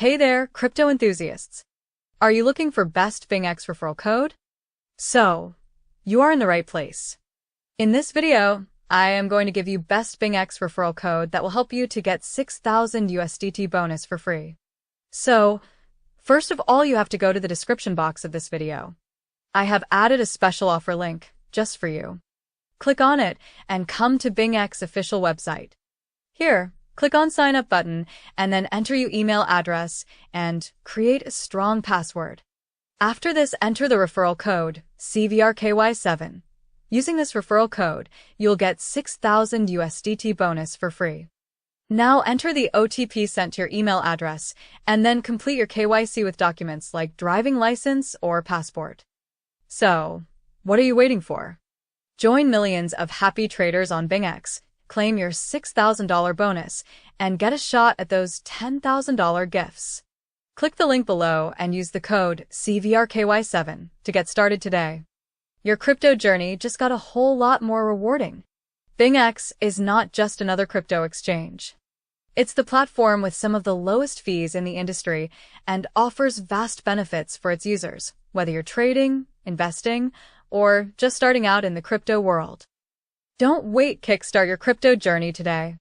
Hey there, crypto enthusiasts! Are you looking for best BingX referral code? So, you are in the right place. In this video, I am going to give you best BingX referral code that will help you to get 6,000 USDT bonus for free. So, first of all, you have to go to the description box of this video. I have added a special offer link just for you. Click on it and come to BingX official website. Here, click on Sign Up button and then enter your email address and create a strong password. After this, enter the referral code CVRKY7. Using this referral code, you'll get 6,000 USDT bonus for free. Now enter the OTP sent to your email address and then complete your KYC with documents like driving license or passport. So, what are you waiting for? Join millions of happy traders on BingX, claim your $6,000 bonus, and get a shot at those $10,000 gifts. Click the link below and use the code CVRKY7 to get started today. Your crypto journey just got a whole lot more rewarding. BingX is not just another crypto exchange. It's the platform with some of the lowest fees in the industry and offers vast benefits for its users, whether you're trading, investing, or just starting out in the crypto world. Don't wait, kickstart your crypto journey today.